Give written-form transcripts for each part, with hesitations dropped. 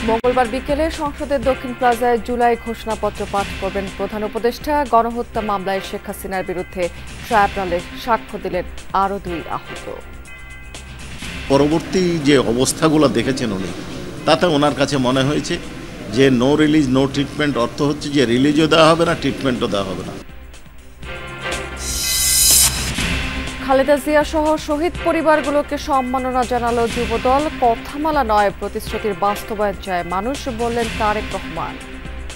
মঙ্গলবার বিকেলে সংসদের দক্ষিণ প্লাজায় জুলাই ঘোষণাপত্র পাঠ করবেন প্রধান উপদেষ্টা। গণহত্যা মামলায় শেখ হাসিনার বিরুদ্ধে ট্রাইব্যুনালে সাক্ষ্য দিলেন আরও 2 আহত। পরবর্তী যে অবস্থাগুলো দেখেছেন উনি, তাতে ওনার কাছে মনে হয়েছে যে নো রিলিজ নো ট্রিটমেন্ট অর্থ হচ্ছে যে রিলিজও দেওয়া হবে না, ট্রিটমেন্টও দেওয়া হবে না। খালেদা জিয়া সহ শহীদ পরিবারগুলোকে সম্মাননা জানালো যুবদল। কথামালা নয়, প্রতিশ্রুতির বাস্তবায়ন চায় মানুষ, বললেন তারেক রহমান।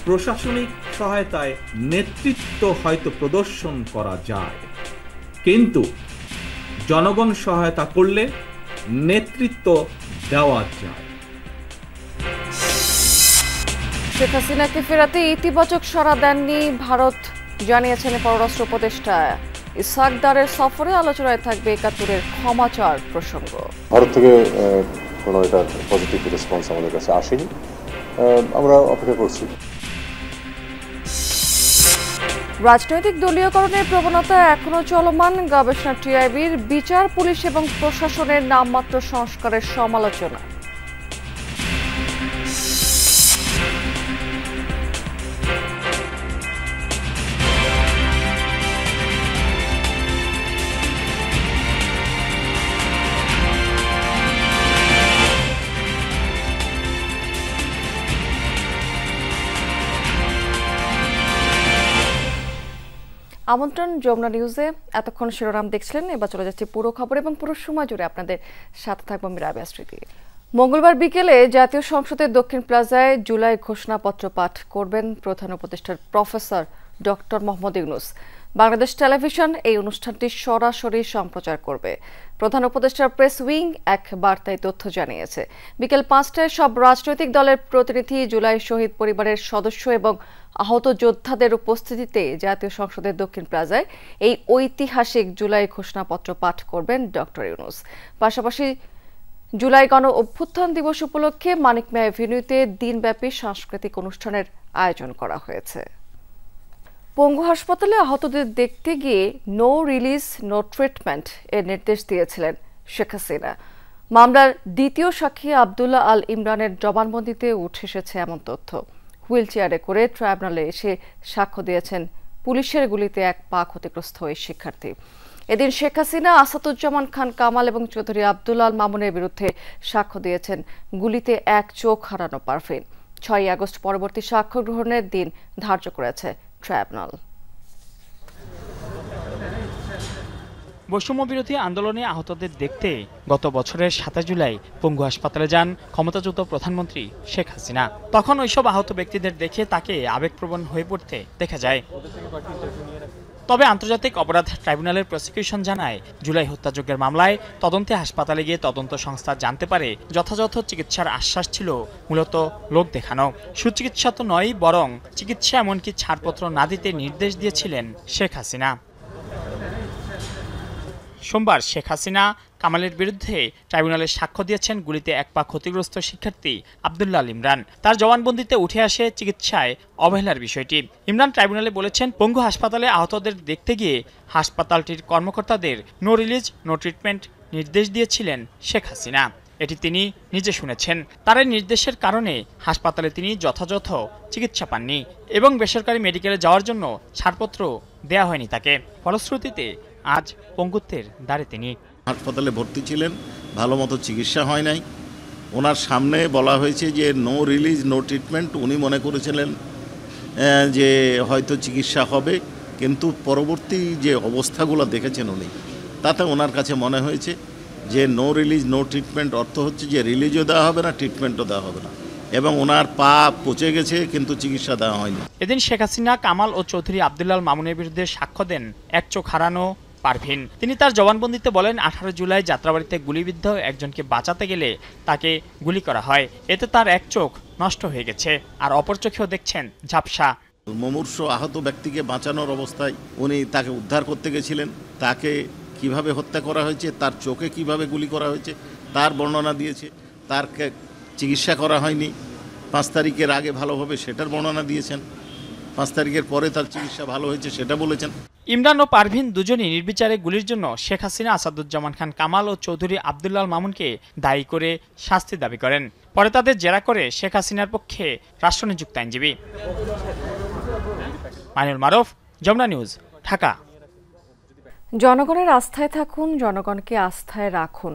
প্রশাসনিক সহায়তায় নেতৃত্ব হয়তো প্রদর্শন করা যায়, কিন্তু জনগণ সহায়তা করলে নেতৃত্ব দেওয়া যায়। শেখ হাসিনাকে ফেরাতে ইতিবাচক সাড়া দেননি ভারত, জানিয়েছেন পররাষ্ট্র উপদেষ্টা। ইসহাকদারের সফরে আলোচনায় থাকবে ৭১-এর ক্ষমাচার প্রসঙ্গ। ভারত থেকে কোনো এটা পজিটিভ রেসপন্স আমাদের কাছে আসেনি, আমরা অপেক্ষা করছি। রাজনৈতিক দলীয়করণের প্রবণতা এখনো চলমান। গবেষণা টিআইবির বিচার, পুলিশ এবং প্রশাসনের নামমাত্র সংস্কারের সমালোচনা। আমন্ত্রণ যমুনা নিউজে। এতক্ষণ শিরোনাম দেখছিলেন, এবার চলে যাচ্ছে পুরো খবর এবং পুরো সময় জুড়ে আপনাদের সাথে থাকবো আমি রাবেয়া স্মৃতি। মঙ্গলবার বিকেলে জাতীয় সংসদের দক্ষিণ প্লাজায় জুলাই ঘোষণাপত্র পাঠ করবেন প্রধান উপদেষ্টা professor doctor Mohammad Yunus. Bangladesh television এই অনুষ্ঠানটি সরাসরি সম্প্রচার করবে। প্রধান উপদেষ্টার প্রেস উইং এক বার্তায় তথ্য জানিয়েছে। বিকেল 5টায় সব রাজনৈতিক দলের প্রতিনিধি, জুলাই শহীদ পরিবারের সদস্য এবং আহত যোদ্ধাদের উপস্থিতিতে জাতীয় সংসদের দক্ষিণ প্লাজায় এই ঐতিহাসিক জুলাই ঘোষণাপত্র পাঠ করবেন ডক্টর ইউনূস। পাশাপাশি জুলাই গণ অভ্যুত্থান দিবস উপলক্ষে মানিক মিয়া এভিনিউতে দিনব্যাপী সাংস্কৃতিক অনুষ্ঠানের আয়োজন করা হয়েছে। পঙ্গু হাসপাতালে আহতদের দেখতে গিয়ে নো রিলিজ নো ট্রিটমেন্ট এর নির্দেশ দিয়েছিলেন শেখ হাসিনা। মামলার দ্বিতীয় সাক্ষী আবদুল্লাহ আল ইমরানের জবানবন্দিতে উঠে এসেছে এমন তথ্য। হুইল চেয়ারে করে ট্রাইব্যুনালে এসে সাক্ষ্য দিয়েছেন পুলিশের গুলিতে 1 পা ক্ষতিগ্রস্ত ওই শিক্ষার্থী। এদিন শেখ হাসিনা, আসাদুজ্জামান খান কামাল এবং চৌধুরী আবদুল্লাহ আল মামুনের বিরুদ্ধে সাক্ষ্য দিয়েছেন গুলিতে 1 চোখ হারানো পারভিন। 6 আগস্ট পরবর্তী সাক্ষ্য গ্রহণের দিন ধার্য করেছে ট্রাইব্যুনাল। বৈষম্য বিরোধী আন্দোলনে আহতদের দেখতে গত বছরের 27 জুলাই পঙ্গু হাসপাতালে যান ক্ষমতাচ্যুত প্রধানমন্ত্রী শেখ হাসিনা। তখন ওইসব আহত ব্যক্তিদের দেখে তাকে আবেগপ্রবণ হয়ে পড়তে দেখা যায়। তবে আন্তর্জাতিক অপরাধ ট্রাইব্যুনালের প্রসিকিউশন জানায়, জুলাই হত্যাযজ্ঞের মামলায় তদন্তে হাসপাতালে গিয়ে তদন্ত সংস্থা জানতে পারে যথাযথ চিকিৎসার আশ্বাস ছিল মূলত লোক দেখানো। সুচিকিৎসা তো নয়, বরং চিকিৎসা এমনকি ছাড়পত্র না দিতে নির্দেশ দিয়েছিলেন শেখ হাসিনা। সোমবার শেখ হাসিনা কামালের বিরুদ্ধে ট্রাইব্যুনালে সাক্ষ্য দিয়েছেন গুলিতে 1 পা ক্ষতিগ্রস্ত শিক্ষার্থী আবদুল্লাহ আল ইমরান। তার জবানবন্দিতে উঠে আসে চিকিৎসায় অবহেলার বিষয়টি। ইমরান ট্রাইব্যুনালে বলেছেন, পঙ্গু হাসপাতালে আহতদের দেখতে গিয়ে হাসপাতালটির কর্মকর্তাদের নো রিলিজ নো ট্রিটমেন্ট নির্দেশ দিয়েছিলেন শেখ হাসিনা। এটি তিনি নিজে শুনেছেন। তার এই নির্দেশের কারণে হাসপাতালে তিনি যথাযথ চিকিৎসা পাননি এবং বেসরকারি মেডিকেলে যাওয়ার জন্য ছাড়পত্র দেয়া হয়নি তাকে। ফলশ্রুতিতে আজ পঙ্গুত্বের দ্বারে তিনি। হাসপাতালে ভর্তি ছিলেন, ভালো মতো চিকিৎসা হয় নাই। ওনার সামনে বলা হয়েছে যে নো রিলিজ নো ট্রিটমেন্ট। উনি মনে করেছিলেন যে হয়তো চিকিৎসা হবে, কিন্তু পরবর্তী যে অবস্থাগুলো দেখেছেন উনি, তাতে ওনার কাছে মনে হয়েছে যে নো রিলিজ নো ট্রিটমেন্ট অর্থ হচ্ছে যে রিলিজও দেওয়া হবে না, ট্রিটমেন্টও দেওয়া হবে না, এবং ওনার পা পচে গেছে কিন্তু চিকিৎসা দেওয়া হয়নি। এদিন শেখ হাসিনা কামাল ও চৌধুরী আবদুল্লাহ আল মামুনের বিরুদ্ধে সাক্ষ্য দেন 1 চোখ হারানো পারভিন। তিনি তার জবানবন্দিতে বলেন, 18 জুলাই যাত্রাবাড়িতে গুলিবিদ্ধ একজনকে বাঁচাতে গেলে তাকে গুলি করা হয়। এতে তার 1 চোখ নষ্ট হয়ে গেছে, আর অপর চোখেও দেখছেন ঝাপসা। মুমূর্ষ আহত ব্যক্তিকে বাঁচানোর অবস্থায় উনি তাকে উদ্ধার করতে গেছিলেন। তাকে কিভাবে হত্যা করা হয়েছে, তার চোখে কিভাবে গুলি করা হয়েছে তার বর্ণনা দিয়েছে। তার চিকিৎসা করা হয়নি, 5 তারিখের আগে ভালো হবে সেটার বর্ণনা দিয়েছেন। 5 তারিখের পরে তার চিকিৎসা ভালো হয়েছে সেটা বলেছেন। ইমরান ও পারভিন দুজনই নির্বিচারে গুলির জন্য শেখ হাসিনা, আসাদুজ্জামান খান কামাল ও চৌধুরী আব্দুল্লাহ মামুনকে দায়ী করে শাস্তি দাবি করেন। পরে তাদের জেরা করে শেখ হাসিনার পক্ষে রাষ্ট্রনিযুক্ত আইনজীবী। মাইনুল মারুফ, যমুনা নিউজ, ঢাকা। জনগণের আস্থায় থাকুন, জনগণকে আস্থায় রাখুন।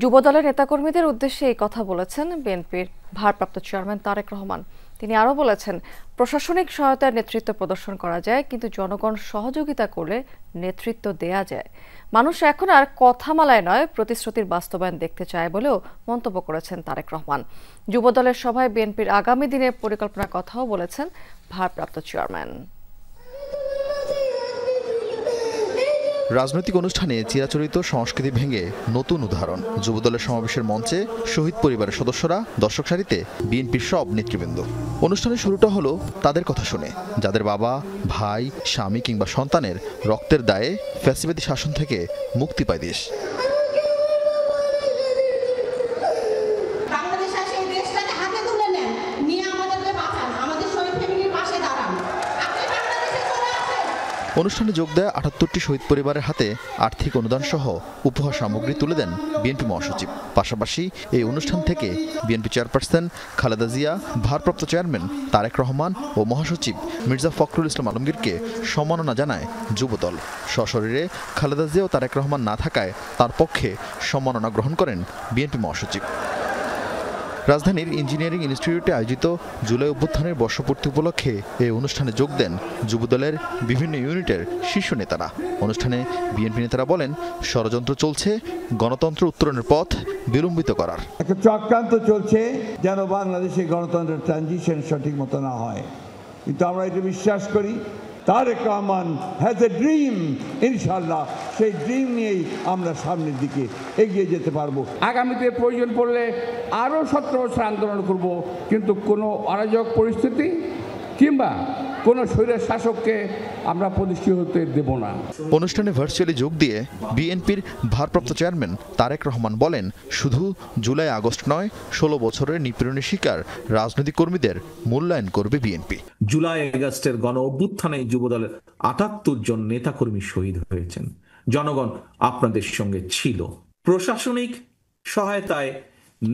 যুবদলের নেতাকর্মীদের উদ্দেশ্যে এই কথা বলেছেন বিএনপির ভারপ্রাপ্ত চেয়ারম্যান তারেক রহমান। তিনি আরও বলেছেন, প্রশাসনিক সহায়তার নেতৃত্ব প্রদর্শন করা যায়, কিন্তু জনগণ সহযোগিতা করলে নেতৃত্ব দেয়া যায়। মানুষ এখন আর কথামালায় নয়, প্রতিশ্রুতির বাস্তবায়ন দেখতে চায় বলেও মন্তব্য করেছেন তারেক রহমান। যুবদলের সভায় বিএনপির আগামী দিনের পরিকল্পনার কথাও বলেছেন ভারপ্রাপ্ত চেয়ারম্যান। রাজনৈতিক অনুষ্ঠানে চিরাচরিত সংস্কৃতি ভেঙে নতুন উদাহরণ। যুবদলের সমাবেশের মঞ্চে শহীদ পরিবারের সদস্যরা, দর্শক সারিতে বিএনপির সব নেতৃবৃন্দ। অনুষ্ঠানের শুরুটা হলো তাদের কথা শুনে, যাদের বাবা, ভাই, স্বামী কিংবা সন্তানের রক্তের দায়ে ফ্যাসিবাদী শাসন থেকে মুক্তি পায় দেশ। অনুষ্ঠানে যোগ দেয় ৭৮টি শহীদ পরিবারের হাতে আর্থিক অনুদান সহ উপহার সামগ্রী তুলে দেন বিএনপি মহাসচিব। পাশাপাশি এই অনুষ্ঠান থেকে বিএনপি চেয়ারপারসন খালেদা জিয়া, ভারপ্রাপ্ত চেয়ারম্যান তারেক রহমান ও মহাসচিব মির্জা ফখরুল ইসলাম আলমগীরকে সম্মাননা জানায় যুবদল। সশরীরে খালেদা জিয়া ও তারেক রহমান না থাকায় তার পক্ষে সম্মাননা গ্রহণ করেন বিএনপি মহাসচিব। রাজধানীর ইঞ্জিনিয়ারিং ইনস্টিটিউটে আয়োজিত জুলাই অভ্যুত্থানের বর্ষপূর্তি উপলক্ষে এই অনুষ্ঠানে যোগ দেন যুবদলের বিভিন্ন ইউনিটের শীর্ষ নেতারা। অনুষ্ঠানে বিএনপি নেতারা বলেন, ষড়যন্ত্র চলছে গণতন্ত্র উত্তরণের পথ বিলম্বিত করার। একটা চক্রান্ত চলছে যেন বাংলাদেশে গণতন্ত্রের ট্রানজিশন সঠিক মতো না হয়, কিন্তু আমরা এটা বিশ্বাস করি Tarique Rahman has a dream. ইনশাআল্লাহ সেই ড্রিম নিয়েই আমরা সামনের দিকে এগিয়ে যেতে পারবো। আগামীতে প্রয়োজন পড়লে আরও 17 বছর আন্দোলন করব, কিন্তু কোনো অরাজক পরিস্থিতি কিংবা কোনো স্বৈর শাসককে আমরা প্রতিষ্ঠিত হতে দেব না। অনুষ্ঠানে ভার্চুয়ালি যোগ দিয়ে বিএনপির ভারপ্রাপ্ত চেয়ারম্যান তারেক রহমান বলেন, শুধু জুলাই আগস্ট নয়, 16 বছরের নিপীড়নের শিকার রাজনৈতিক কর্মীদের মূল্যায়ন করবে বিএনপি। জুলাই আগস্টের গণ অভ্যুত্থানে যুবদলের ৭৮ জন নেতাকর্মী শহীদ হয়েছেন। জনগণ আপনাদের সঙ্গে ছিল। প্রশাসনিক সহায়তায়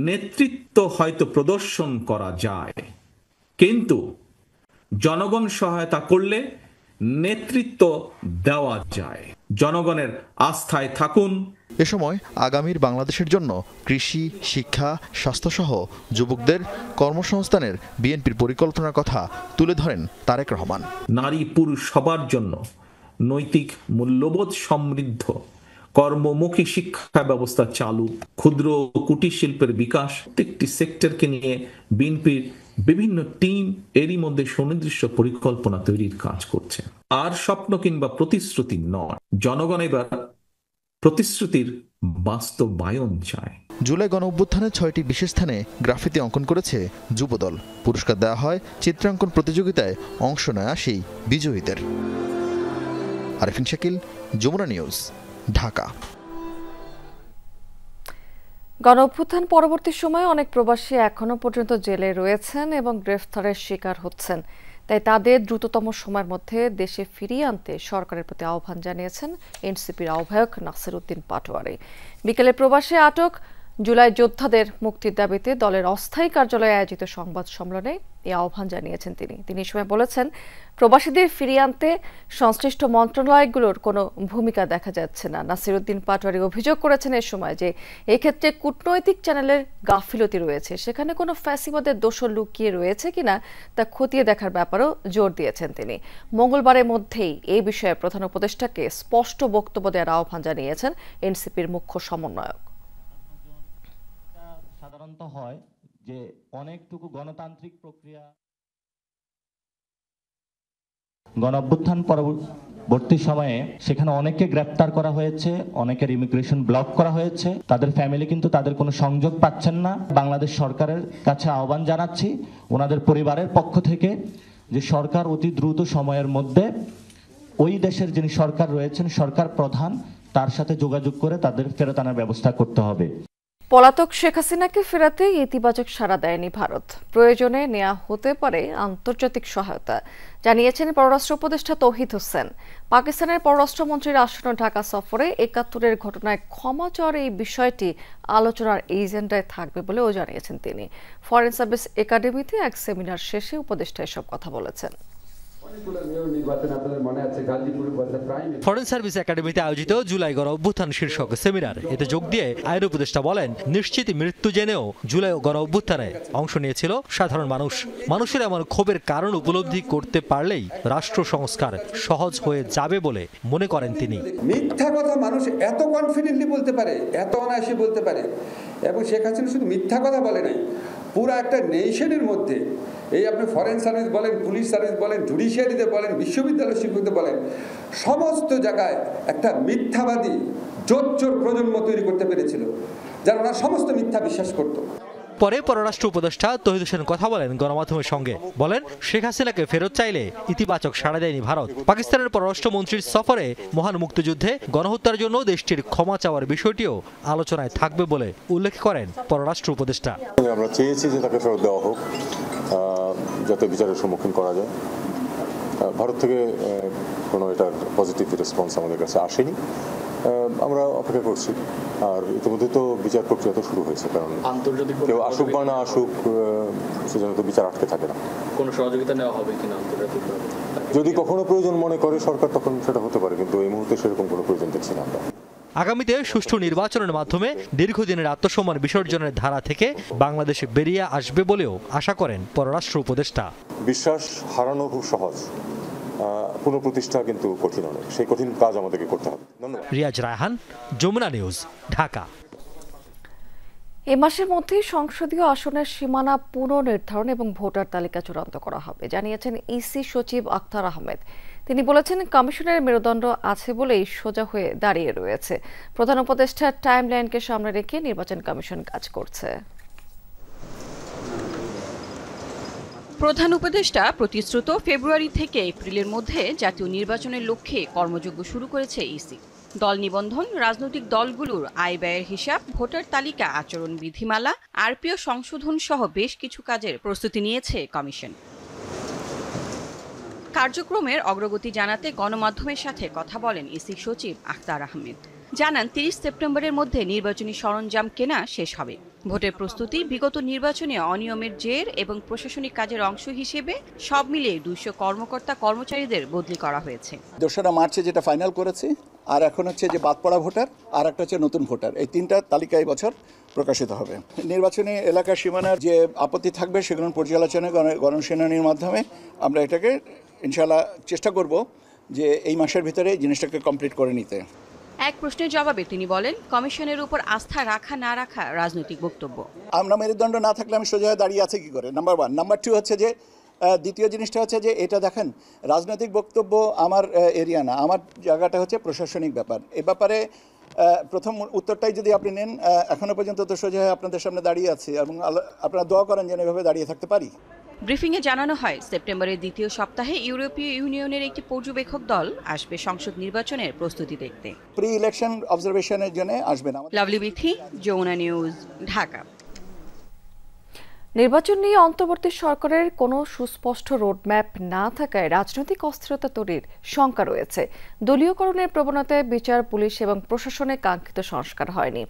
নেতৃত্ব হয়তো প্রদর্শন করা যায়, কিন্তু জনগণ সহায়তা করলে নেতৃত্ব দেওয়া যায়। জনগণের আস্থায় থাকুন। এ সময় আগামীর বাংলাদেশের জন্য কৃষি, শিক্ষা, স্বাস্থ্যসহ যুবকদের কর্মসংস্থানের বিএনপির পরিকল্পনার কথা তুলে ধরেন তারেক রহমান। নারী পুরুষ সবার জন্য নৈতিক মূল্যবোধ সমৃদ্ধ কর্মমুখী শিক্ষা ব্যবস্থা চালু, ক্ষুদ্র ও কুটির শিল্পের বিকাশ, প্রত্যেকটি সেক্টরকে নিয়ে বিএনপির বিভিন্ন টিম এরই মধ্যে সুনির্দিষ্ট পরিকল্পনা তৈরির কাজ করছে। আর স্বপ্ন কিংবা প্রতিশ্রুতি নয়, জনগণ এবার প্রতিশ্রুতির বাস্তবায়ন চায়। জুলাই গণ অভ্যুত্থানে 6টি বিশেষ স্থানে গ্রাফিতি অঙ্কন করেছে যুবদল। পুরস্কার দেওয়া হয় চিত্রাঙ্কন প্রতিযোগিতায় অংশ নেয়া সেই বিজয়ীদের। আরিফিন শাকিল, যমুনা নিউজ, ঢাকা। গণ অভ্যুত্থান পরবর্তী সময়ে অনেক প্রবাসী এখনো পর্যন্ত জেলে রয়েছেন এবং গ্রেফতারের শিকার হচ্ছেন। তাই তাদের দ্রুততম সময়ের মধ্যে দেশে ফিরিয়ে আনতে সরকারের প্রতি আহ্বান জানিয়েছেন এনসিপির আহ্বায়ক নাসির উদ্দিন পাটোয়ারি। বিকেলে প্রবাসে আটক জুলাই যোদ্ধাদের মুক্তির দাবিতে দলের অস্থায়ী কার্যালয়ে আয়োজিত সংবাদ সম্মেলনে এই আহ্বান জানিয়েছেন তিনি এই সময় বলেছেন, প্রবাসীদের ফিরিয়ে আনতে সংশ্লিষ্ট মন্ত্রণালয়গুলোর কোনো ভূমিকা দেখা যাচ্ছে না। নাসির উদ্দিন পাটোয়ারি অভিযোগ করেছেন এ সময় যে এক্ষেত্রে কূটনৈতিক চ্যানেলের গাফিলতি রয়েছে, সেখানে কোনো ফ্যাসিবাদের দোষর লুকিয়ে রয়েছে কিনা তা খতিয়ে দেখার ব্যাপারেও জোর দিয়েছেন তিনি। মঙ্গলবারের মধ্যেই এই বিষয়ে প্রধান উপদেষ্টাকে স্পষ্ট বক্তব্য দেওয়ার আহ্বান জানিয়েছেন এনসিপির মুখ্য সমন্বয়ক। সাধারণত হয় যে অনেকটুকু গণতান্ত্রিক প্রক্রিয়া গণ অভ্যুত্থান পরবর্তী সময়ে সেখানে অনেককে গ্রেপ্তার করা হয়েছে, অনেকের ইমিগ্রেশন ব্লক করা হয়েছে, তাদের ফ্যামিলি কিন্তু তাদের কোনো সংযোগ পাচ্ছেন না। বাংলাদেশ সরকারের কাছে আহ্বান জানাচ্ছি ওনাদের পরিবারের পক্ষ থেকে যে সরকার অতি দ্রুত সময়ের মধ্যে ওই দেশের যিনি সরকার রয়েছেন, সরকার প্রধান, তার সাথে যোগাযোগ করে তাদের ফেরত আনার ব্যবস্থা করতে হবে। পলাতক শেখ হাসিনাকে ফেরাতে ইতিবাচক সাড়া দেয়নি ভারত। প্রয়োজনে নেওয়া হতে পারে আন্তর্জাতিক সহায়তা, জানিয়েছেন পররাষ্ট্র উপদেষ্টা তৌহিদ হোসেন। পাকিস্তানের পররাষ্ট্রমন্ত্রীর আসন্ন ঢাকা সফরে ৭১-এর ঘটনায় ক্ষমা চাওয়ার এই বিষয়টি আলোচনার এজেন্ডায় থাকবে বলেও জানিয়েছেন তিনি। ফরেন সার্ভিস একাডেমিতে এক সেমিনার শেষে উপদেষ্টা এসব কথা বলেছেন। ফরেন সার্ভিস একাডেমিতে আয়োজিত জুলাই গণ অভ্যুত্থান শীর্ষক সেমিনার, এতে যোগ দিয়ে আইন উপদেষ্টা বলেন, নিশ্চিত মৃত্যু জেনেও জুলাই গণ অভ্যুত্থানে অংশ নিয়েছিল সাধারণ মানুষ। মানুষের এমন ক্ষোভের কারণ উপলব্ধি করতে পারলেই রাষ্ট্র সংস্কার সহজ হয়ে যাবে বলে মনে করেন তিনি। মিথ্যা কথা মানুষ এত কনফিডেন্টলি বলতে পারে, এত অনায়াসে বলতে পারে, এবং শেখ হাসিনা শুধু মিথ্যা কথা বলে নাই, পুরো একটা নেশনের মধ্যে এই আপনি ফরেন সার্ভিস বলেন, পুলিশ সার্ভিস বলেন, জুডিশিয়ারিতে বলেন, বিশ্ববিদ্যালয় শিক্ষকদের বলেন, সমস্ত জায়গায় একটা মিথ্যাবাদী জোচ্চোর প্রজন্ম তৈরি করতে পেরেছিল, যারা ওনার সমস্ত মিথ্যা বিশ্বাস করত। পরে পররাষ্ট্র উপদেষ্টা তৌহিদ হোসেন কথা বলেন গণমাধ্যমের সঙ্গে। বলেন, শেখ হাসিনাকে ফেরত চাইলে ইতিবাচক সাড়া দেয়নি ভারত। পাকিস্তানের পররাষ্ট্রমন্ত্রীর সফরে মহান মুক্তিযুদ্ধে গণহত্যার জন্য দেশটির ক্ষমা চাওয়ার বিষয়টিও আলোচনায় থাকবে বলে উল্লেখ করেন পররাষ্ট্র উপদেষ্টা। আমরা চেয়েছি যে তাকে ফেরত দেওয়া হোক, যাতে বিচারের সম্মুখীন করা যায়। ভারত থেকে কোনো এটার পজিটিভ রেসপন্স আমাদের কাছে আসেনি। আমরা অপেক্ষা করছি, আর ইতিমধ্যে তো বিচার প্রক্রিয়া তো শুরু হয়েছে, কারণ কেউ আসুক বা না আসুক সেজন্য তো বিচার আটকে থাকে না। কোনো সহযোগিতা নেওয়া হবে কিনা আন্তর্জাতিকভাবে? যদি কখনো প্রয়োজন মনে করে সরকার, তখন সেটা হতে পারে, কিন্তু এই মুহূর্তে সেরকম কোনো প্রয়োজন দেখছি না আমরা। আগামীতে সুষ্ঠু নির্বাচনের মাধ্যমে দীর্ঘদিনের আত্মসম্মান বিসর্জনের ধারা থেকে বাংলাদেশ বেরিয়ে আসবে বলেও আশা করেন পররাষ্ট্র উপদেষ্টা। বিশ্বাস হারানো খুব সহজ, পুনঃপ্রতিষ্ঠা কিন্তু কঠিন অনেক, সেই কঠিন কাজ আমাদেরকে করতে হবে। ধন্যবাদ। রিয়াজ রায়হান, যমুনা নিউজ, ঢাকা। এ মাসের মধ্যেই সংসদীয় আসনের সীমানা পুনর্নির্ধারণ এবং ভোটার তালিকা চূড়ান্ত করা হবে, জানিয়েছেন ইসি সচিব আখতার আহমেদ। তিনি বলেছেন, কমিশনের মেরুদণ্ড আছে বলেই সোজা হয়ে দাঁড়িয়ে রয়েছে। প্রধান উপদেষ্টার টাইমলাইনকে সামনে রেখে নির্বাচন কমিশন কাজ করছে। প্রধান উপদেষ্টা প্রতিশ্রুত ফেব্রুয়ারি থেকে এপ্রিলের মধ্যে জাতীয় নির্বাচনের লক্ষ্যে কর্মযজ্ঞ শুরু করেছে ইসি। দল নিবন্ধন, রাজনৈতিক দলগুলোর আয় ব্যয়ের হিসাব, ভোটার তালিকা, আচরণ বিধিমালা, আরপিও সংশোধন সহ বেশ কিছু কাজের প্রস্তুতি নিয়েছে কমিশন। কার্যক্রমের অগ্রগতি জানাতে গণমাধ্যমের সাথে কথা বলেন ইসি সচিব আখতার আহমেদ। জানান, 30 সেপ্টেম্বরের মধ্যে নির্বাচনী সরঞ্জাম কেনা শেষ হবে। ভোটের প্রস্তুতি, বিগত নির্বাচনে অনিয়মের জের এবং প্রশাসনিক কাজের অংশ হিসেবে সব মিলিয়ে 200 কর্মকর্তা কর্মচারীদের বদলি করা হয়েছে। 2রা মার্চে যেটা ফাইনাল করেছি, আর এখন হচ্ছে যে বাদ পড়া ভোটার, আর একটা হচ্ছে নতুন ভোটার, এই 3টা তালিকা এই বছর প্রকাশিত হবে। নির্বাচনী এলাকার সীমানার যে আপত্তি থাকবে সেগুলো পর্যালোচনা গণশুনানির মাধ্যমে আমরা এটাকে ইনশাআল্লাহ চেষ্টা করব যে এই মাসের ভিতরে জিনিসটাকে কমপ্লিট করে নিতে। এক প্রশ্নের জবাবে তিনি বলেন, কমিশনের উপর আস্থা রাখা না রাখা রাজনৈতিক বক্তব্য। আমরা মেরুদণ্ড না থাকলে আমি সোজা দাঁড়িয়ে আছে কি করে, নাম্বার 1। নাম্বার 2 হচ্ছে যে দ্বিতীয় জিনিসটা হচ্ছে যে এটা দেখেন, রাজনৈতিক বক্তব্য আমার এরিয়া না, আমার জায়গাটা হচ্ছে প্রশাসনিক ব্যাপার। এ ব্যাপারে প্রথম উত্তরটাই যদি আপনি নেন, এখনো পর্যন্ত তো সোজা আপনাদের সামনে দাঁড়িয়ে আছে, এবং আপনারা দোয়া করেন যেন এভাবে দাঁড়িয়ে থাকতে পারি। ব্রিফিংয়ে জানানো হয়, সেপ্টেম্বরের দ্বিতীয় সপ্তাহে ইউরোপীয় ইউনিয়নের একটি পর্যবেক্ষক দল আসবে সংসদ নির্বাচনের প্রস্তুতি দেখতে। প্রি ইলেকশন অবজারভেশনের জন্য আসবেন। লাভলি বিথি, যমুনা নিউজ, ঢাকা। নির্বাচন নিয়ে অন্তর্বর্তী সরকারের কোনো সুস্পষ্ট রোডম্যাপ না থাকায় রাজনৈতিক অস্থিরতা তৈরির শঙ্কা রয়েছে। দলীয়করণের প্রবণতায় বিচার, পুলিশ এবং প্রশাসনে কাঙ্ক্ষিত সংস্কার হয়নি,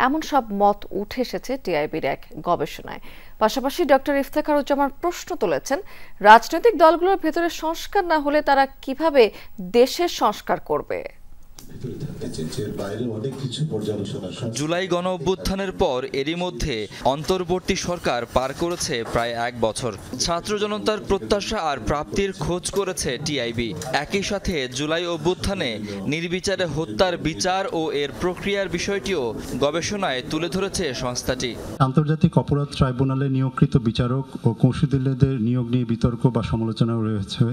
এমন সব মত উঠে এসেছে টিআইবির এক গবেষণায়। পাশাপাশি ডক্টর ইফতেখারুজ্জামান প্রশ্ন তুলেছেন, রাজনৈতিক দলগুলোর ভেতরে সংস্কার না হলে তারা কিভাবে দেশের সংস্কার করবে। জুলাই গণ অভ্যুত্থানের পর এরই মধ্যে অন্তর্বর্তী সরকার পার করেছে প্রায় 1 বছর। ছাত্র জনতার প্রত্যাশা আর প্রাপ্তির খোঁজ করেছে টিআইবি। একই সাথে জুলাই অভ্যুত্থানে নির্বিচারে হত্যার বিচার ও এর প্রক্রিয়ার বিষয়টিও গবেষণায় তুলে ধরেছে সংস্থাটি। আন্তর্জাতিক অপরাধ ট্রাইব্যুনালে নিয়োগকৃত বিচারক ও কৌঁসুলিদের নিয়োগ নিয়ে বিতর্ক বা সমালোচনা রয়েছে।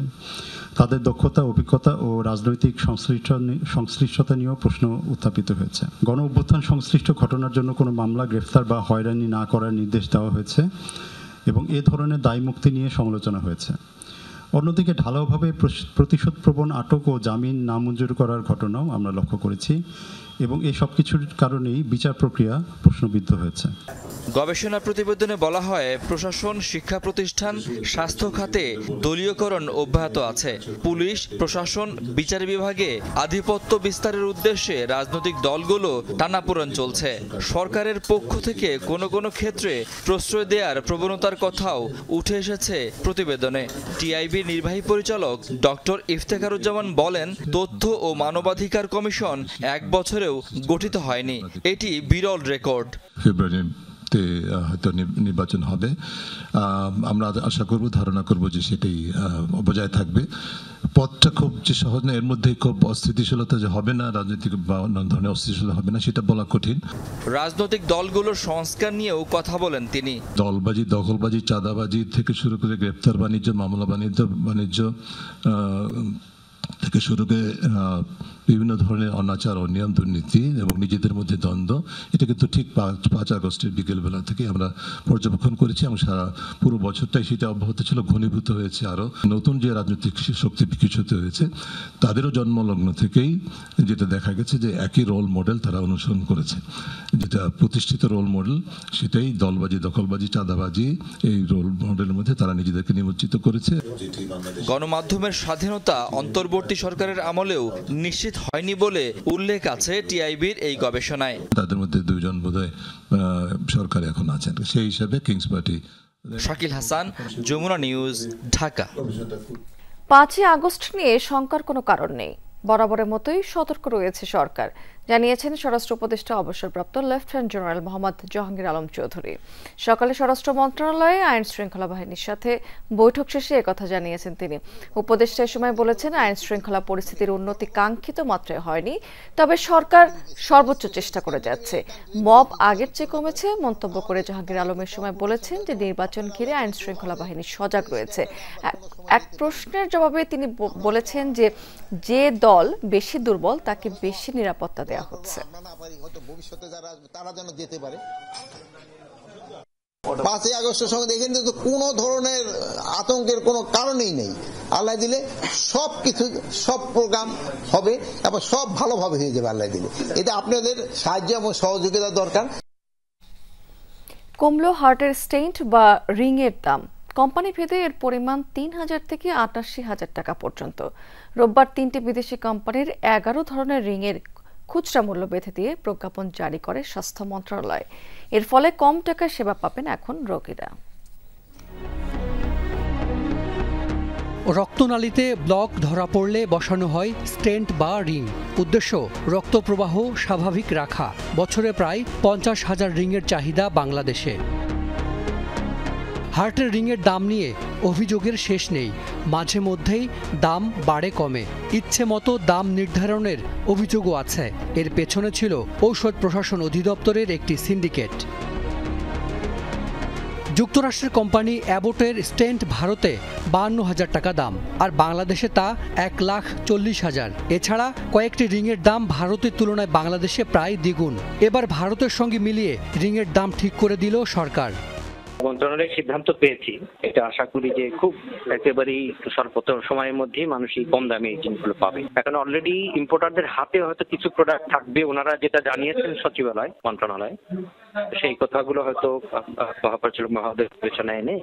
তাদের দক্ষতা, অভিজ্ঞতা ও রাজনৈতিক সংশ্লিষ্টতা নিয়েও প্রশ্ন উত্থাপিত হয়েছে। গণ অভ্যুত্থান সংশ্লিষ্ট ঘটনার জন্য কোনো মামলা, গ্রেফতার বা হয়রানি না করার নির্দেশ দেওয়া হয়েছে এবং এ ধরনের দায় মুক্তি নিয়ে সমালোচনা হয়েছে। অন্যদিকে ঢালাওভাবে প্রতিশোধপ্রবণ আটক ও জামিন নামঞ্জুর করার ঘটনাও আমরা লক্ষ্য করেছি এবং এই সব কিছুর কারণেই বিচার প্রক্রিয়া প্রশ্নবিদ্ধ হয়েছে। গবেষণা প্রতিবেদনে বলা হয়, প্রশাসন, শিক্ষা প্রতিষ্ঠান, স্বাস্থ্য খাতে দলীয়করণ অব্যাহত আছে। পুলিশ, প্রশাসন, বিচার বিভাগে আধিপত্য বিস্তারের উদ্দেশ্যে রাজনৈতিক দলগুলো টানাপোড়েন চলছে। সরকারের পক্ষ থেকে কোনো কোনো ক্ষেত্রে প্রশ্রয় দেওয়ার প্রবণতার কথাও উঠে এসেছে প্রতিবেদনে। টিআইবির নির্বাহী পরিচালক ডক্টর ইফতেখারুজ্জামান বলেন, তথ্য ও মানবাধিকার কমিশন 1 বছরেও গঠিত হয়নি। এটি বিরল রেকর্ড। ফেব্রুয়ারিতে হয়তো নির্বাচন হবে। আমরা আশা করব, ধারণা করব যে সেটাই বজায় থাকবে। পথটা খুব যে সহজ না, এর মধ্যে খুব অস্থিতিশীলতা যে হবে না, রাজনৈতিক বা অন্য ধরনের অস্থিতিশীলতা হবে না, সেটা বলা কঠিন। রাজনৈতিক দলগুলোর সংস্কার নিয়েও কথা বলেন তিনি। দলবাজি, দখলবাজি, চাঁদাবাজি থেকে শুরু করে গ্রেপ্তার বাণিজ্য, মামলা বাণিজ্য থেকে শুরু করে বিভিন্ন ধরনের অনাচার, অনিয়ম, দুর্নীতি এবং নিজেদের মধ্যে দ্বন্দ্ব, এটা কিন্তু ঠিক 5 আগস্টের বিকেলবেলা থেকে আমরা পর্যবেক্ষণ করেছি এবং সারা পুরো বছরটাই সেটা অব্যাহত ছিল, ঘনীভূত হয়েছে। আরও নতুন যে রাজনৈতিক শক্তি বিকশিত হয়েছে, তাদেরও জন্মলগ্ন থেকেই যেটা দেখা গেছে যে একই রোল মডেল তারা অনুসরণ করেছে। যেটা প্রতিষ্ঠিত রোল মডেল, সেটাই দলবাজি, দখলবাজি, চাঁদাবাজি, এই রোল মডেলের মধ্যে তারা নিজেদেরকে নিমজ্জিত করেছে। গণমাধ্যমের স্বাধীনতা অন্তর্বর্তী সরকারের আমলেও নিশ্চিত হয়নি বলে উল্লেখ আছে টিআইবির এই গবেষণায়। তাদের মধ্যে 2 জন বোধহয় সরকার এখন আছেন, সেই হিসাবে kings party. Shakil Hasan, Jamuna news, Dhaka. 5ই আগস্ট নিয়ে শঙ্কার কোনো কারণ নেই, বরাবরের মতোই সতর্ক রয়েছে সরকার, জানিয়েছেন স্বরাষ্ট্র উপদেষ্টা অবসরপ্রাপ্ত লেফটেন্যান্ট জেনারেল মোহাম্মদ জাহাঙ্গীর আলম চৌধুরী। সকালে স্বরাষ্ট্র মন্ত্রণালয়ে আইন শৃঙ্খলা বাহিনীর সাথে বৈঠক শেষে একথা জানিয়েছেন তিনি। উপদেষ্টা এ সময় বলেছেন, আইন শৃঙ্খলা পরিস্থিতির উন্নতি কাঙ্ক্ষিত মাত্রায় হয়নি, তবে সরকার সর্বোচ্চ চেষ্টা করে যাচ্ছে। মব আগের চেয়ে কমেছে মন্তব্য করে জাহাঙ্গীর আলমের সময় বলেছেন যে নির্বাচন ঘিরে আইন শৃঙ্খলা বাহিনী সজাগ রয়েছে। এক প্রশ্নের জবাবে তিনি বলেছেন যে যে দল বেশি দুর্বল তাকে বেশি নিরাপত্তা দেওয়া হচ্ছে। 5ই আগস্টের সঙ্গে দেখেন তো কোনো ধরনের আতঙ্কের কোনো কারণেই নেই। আল্লাহ দিলে সব কিছু, সব প্রোগ্রাম হবে এবং সব ভালোভাবে হয়ে যাবে আল্লাহ দিলে। এটা আপনাদের সাহায্য এবং সহযোগিতা দরকার। কমলো হার্টের স্টেন্ট বা রিং এর দাম। কোম্পানি ভেদে এর পরিমাণ 3,000 থেকে 88,000 টাকা পর্যন্ত। রোববার 3টি বিদেশি কোম্পানির 11 ধরনের রিং এর খুচরা মূল্য বেঁধে দিয়ে প্রজ্ঞাপন জারি করে স্বাস্থ্য মন্ত্রণালয়। এর ফলে কম টাকায় সেবা পাবেন এখন রোগীরা। রক্তনালীতে ব্লক ধরা পড়লে বসানো হয় স্টেন্ট বা রিং। উদ্দেশ্য রক্ত প্রবাহ স্বাভাবিক রাখা। বছরে প্রায় 50,000 রিংয়ের চাহিদা বাংলাদেশে। হার্টের রিংয়ের দাম নিয়ে অভিযোগের শেষ নেই, মাঝে মধ্যেই দাম বাড়ে কমে। ইচ্ছে মতো দাম নির্ধারণের অভিযোগও আছে। এর পেছনে ছিল ঔষধ প্রশাসন অধিদপ্তরের একটি সিন্ডিকেট। যুক্তরাষ্ট্রের কোম্পানি অ্যাবোটের স্টেন্ট ভারতে 52,000 টাকা দাম, আর বাংলাদেশে তা 1,40,000। এছাড়া কয়েকটি রিংয়ের দাম ভারতের তুলনায় বাংলাদেশে প্রায় দ্বিগুণ। এবার ভারতের সঙ্গে মিলিয়ে রিংয়ের দাম ঠিক করে দিল সরকার। মন্ত্রণালয়ের সিদ্ধান্ত পেয়েছি, এটা আশা করি যে খুব একেবারেই স্বল্প সময়ের মধ্যেই মানুষই কম দামে এই জিনিসগুলো পাবে। এখন অলরেডি ইম্পোর্টারদের হাতে হয়তো কিছু প্রোডাক্ট থাকবে, ওনারা যেটা জানিয়েছেন সচিবালয়, মন্ত্রণালয়, সেই কথাগুলো হয়তো মহাপরিচালক মহোদয় বিবেচনায় এনে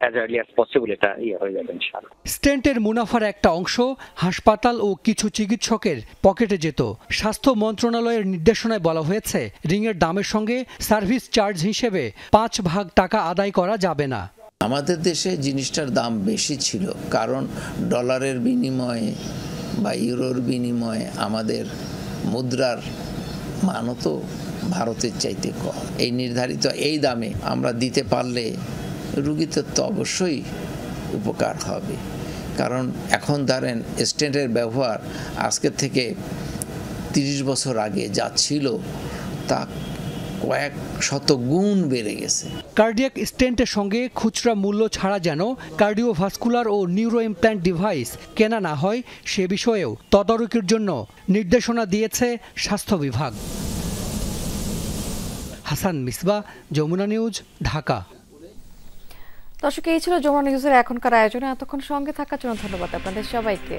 as early as possible এটা হয়ে যাবে ইনশাআল্লাহ। স্টেন্টের মুনাফার একটা অংশ হাসপাতাল ও কিছু চিকিৎসকের পকেটে যেত। স্বাস্থ্য মন্ত্রণালয়ের নির্দেশনায় বলা হয়েছে, রিংয়ের দামের সঙ্গে সার্ভিস চার্জ হিসেবে 5 ভাগ টাকা আদায় করা যাবে না। আমাদের দেশে জিনিসটার দাম বেশি ছিল, কারণ ডলারের বিনিময়ে বা ইউরোর বিনিময়ে আমাদের মুদ্রার মানও তো ভারতের চাইতে কম। এই নির্ধারিত এই দামে আমরা দিতে পারলে রোগীদের তো অবশ্যই উপকার হবে, কারণ এখন ধরেন স্টেন্টের ব্যবহার আজকের থেকে 30 বছর আগে যা ছিল তা কয়েক শত গুণ বেড়ে গেছে। কার্ডিয়াক স্টেন্টের সঙ্গে খুচরা মূল্য ছাড়া যেন কার্ডিওভাস্কুলার ও নিউরো ইমপ্ল্যান্ট ডিভাইস কেনা না হয় সে বিষয়েও তদারকির জন্য নির্দেশনা দিয়েছে স্বাস্থ্য বিভাগ। হাসান মিসবা, যমুনা নিউজ, ঢাকা। দর্শক, এই ছিল যমুনা নিউজের এখনকার আয়োজনে। এতক্ষণ সঙ্গে থাকার জন্য ধন্যবাদ আপনাদের সবাইকে।